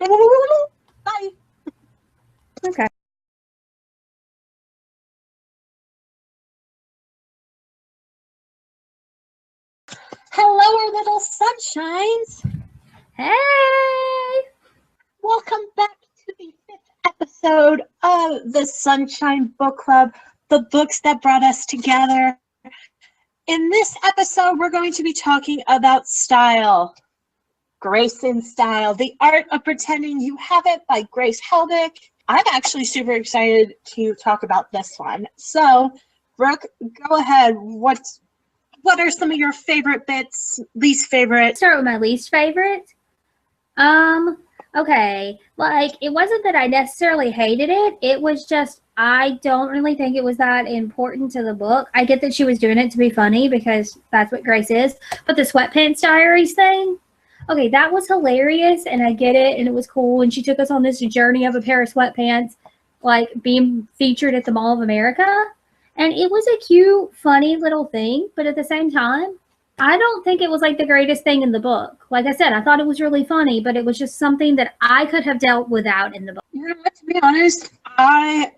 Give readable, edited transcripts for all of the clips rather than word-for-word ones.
Bye. Okay. Hello, our little sunshines. Hey! Welcome back to the 5th episode of the Sunshine Book Club, the books that brought us together. In this episode, we're going to be talking about style. Grace in Style, The Art of Pretending You Have It by Grace Helbig. I'm actually super excited to talk about this one. So, Brooke, go ahead. What are some of your favorite bits, least favorite? Start with my least favorite. Okay. Like, it wasn't that I necessarily hated it. It was just, I don't really think it was that important to the book. I get that she was doing it to be funny because that's what Grace is. But the Sweatpants Diaries thing, okay, that was hilarious, and I get it, and it was cool, and she took us on this journey of a pair of sweatpants, like, being featured at the Mall of America, and it was a cute, funny little thing, but at the same time, I don't think it was, like, the greatest thing in the book. Like I said, I thought it was really funny, but it was just something that I could have dealt without in the book. You know what, to be honest, I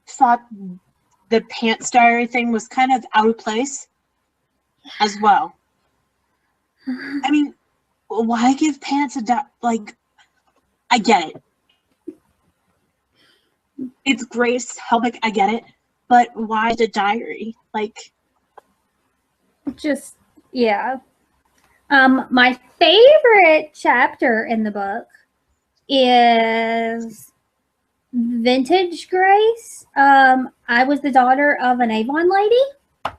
thought the pants diary thing was kind of out of place as well. I mean, why give pants a like? I get it. It's Grace Helbig, I get it, but why the diary? Like, just, yeah. My favorite chapter in the book is Vintage Grace. I was the daughter of an Avon lady,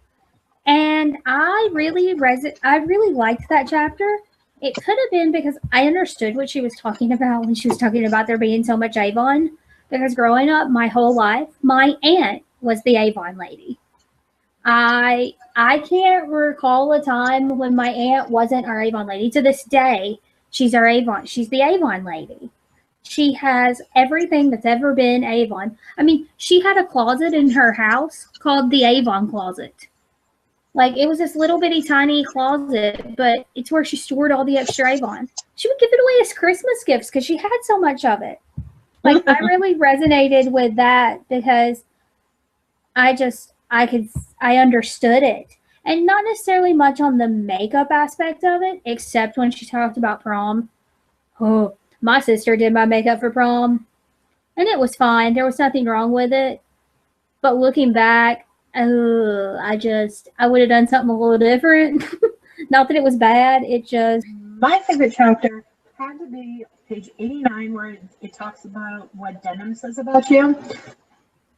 and I really liked that chapter. It could have been because I understood what she was talking about when she was talking about there being so much Avon. Because growing up my whole life, my aunt was the Avon lady. I can't recall a time when my aunt wasn't our Avon lady. To this day, she's the Avon lady. She has everything that's ever been Avon. I mean, she had a closet in her house called the Avon closet. Like, it was this little bitty tiny closet, but it's where she stored all the extra Avon. She would give it away as Christmas gifts because she had so much of it. Like, I really resonated with that because I understood it. And not necessarily much on the makeup aspect of it, except when she talked about prom. Oh, my sister did my makeup for prom, and it was fine. There was nothing wrong with it. But looking back, I would have done something a little different. Not that it was bad, it just... My favorite chapter had to be page 89, where it talks about what denim says about you.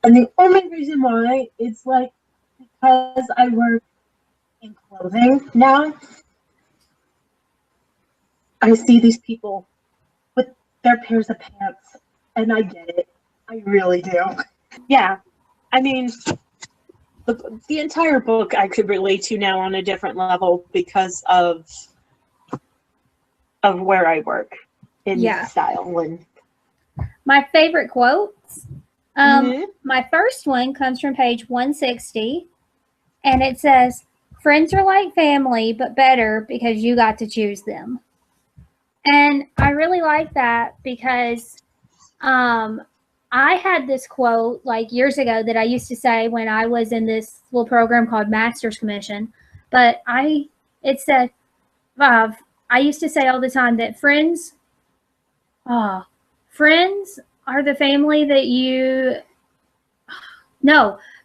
And the only reason why, it's like, because I work in clothing now, I see these people with their pairs of pants, and I get it. I really do. Yeah, I mean, the entire book I could relate to now on a different level because of where I work in style. And my favorite quotes. My first one comes from page 160, and it says, "Friends are like family, but better because you got to choose them." And I really like that because I had this quote like years ago that I used to say when I was in this little program called Master's Commission. But it said, I used to say all the time that friends are the family that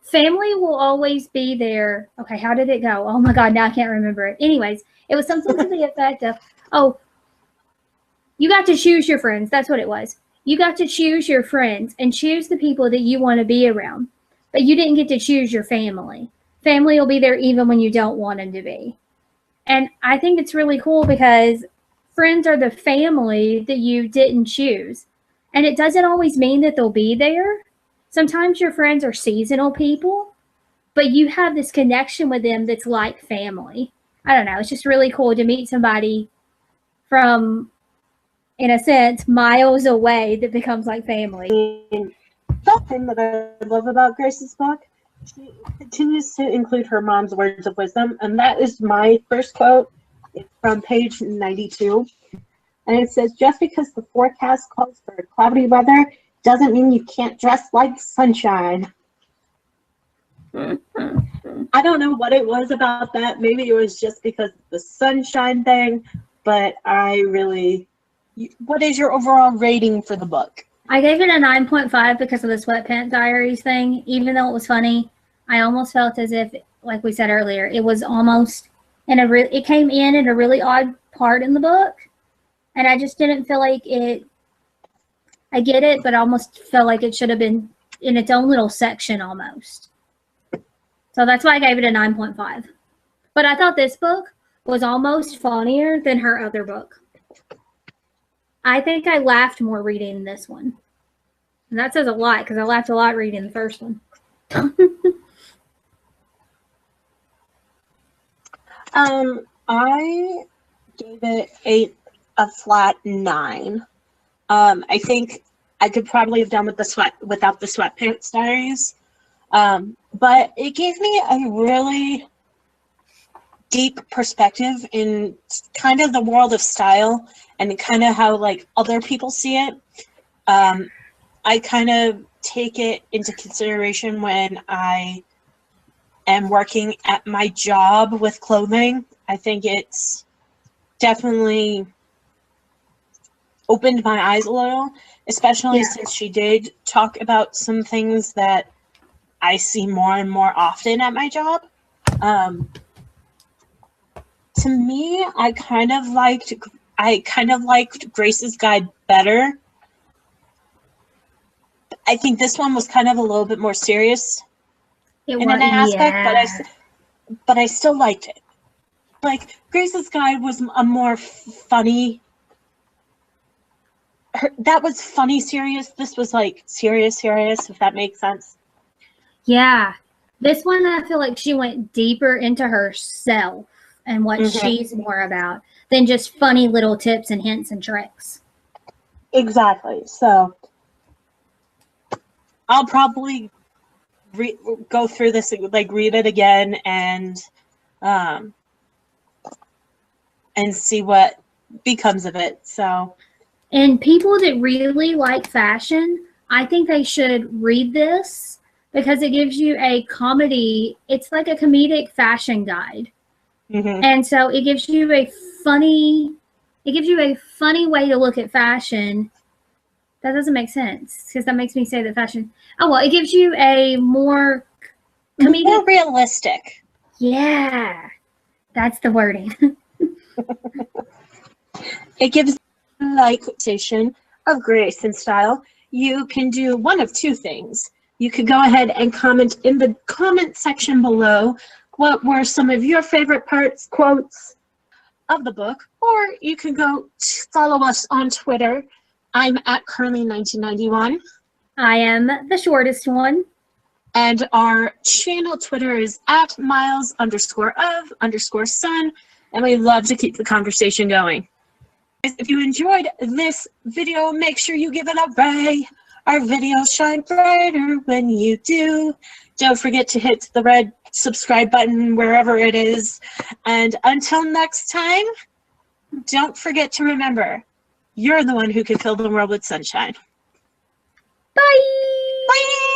family will always be there. Okay, how did it go? Oh my God, now I can't remember it. Anyways, it was something to the effect of, you got to choose your friends. That's what it was. You got to choose your friends and choose the people that you want to be around. But you didn't get to choose your family. Family will be there even when you don't want them to be. And I think it's really cool because friends are the family that you didn't choose. And it doesn't always mean that they'll be there. Sometimes your friends are seasonal people, but you have this connection with them that's like family. I don't know. It's just really cool to meet somebody from, in a sense, miles away that becomes like family. Something that I love about Grace's book, she continues to include her mom's words of wisdom, and that is my first quote. It's from page 92. And it says, just because the forecast calls for cloudy weather doesn't mean you can't dress like sunshine. I don't know what it was about that. Maybe it was just because of the sunshine thing, but what is your overall rating for the book? I gave it a 9.5 because of the Sweatpants Diaries thing. Even though it was funny, I almost felt as if, like we said earlier, it was almost it came in at a really odd part in the book, and I just didn't feel like it. I get it, but I almost felt like it should have been in its own little section almost. So that's why I gave it a 9.5. But I thought this book was almost funnier than her other book. I think I laughed more reading this one. And that says a lot because I laughed a lot reading the first one. I gave it a flat 9. I think I could probably have done without the Sweatpants Diaries. But it gave me a really deep perspective in kind of the world of style and kind of how like other people see it. I kind of take it into consideration when I am working at my job with clothing. I think it's definitely opened my eyes a little, especially since she did talk about some things that I see more and more often at my job. To me, I kind of liked Grace's Guide better. I think this one was kind of a little bit more serious in an aspect, but I still liked it. Like, Grace's Guide was a more funny. That was funny serious. This was like serious, if that makes sense. Yeah. This one, I feel like she went deeper into herself and what she's more about than just funny little tips and hints and tricks. Exactly. So I'll probably go through this, like read it again and see what becomes of it. So, and people that really like fashion, I think they should read this because it gives you a comedy. It's like a comedic fashion guide. And so it gives you a funny way to look at fashion. That doesn't make sense because that makes me say that fashion. Oh, well, it gives you a more comedic. More realistic. Yeah, that's the wording. It gives like quotation of grace and style. You can do one of two things. You could go ahead and comment in the comment section below what were some of your favorite quotes of the book, or you can go follow us on Twitter. I'm at Curly1991. I am the shortest one. And our channel Twitter is at miles_of_sun. And we love to keep the conversation going. If you enjoyed this video, make sure you give it a ray. Our videos shine brighter when you do. Don't forget to hit the red subscribe button wherever it is. And until next time, don't forget to remember, you're the one who can fill the world with sunshine. Bye! Bye!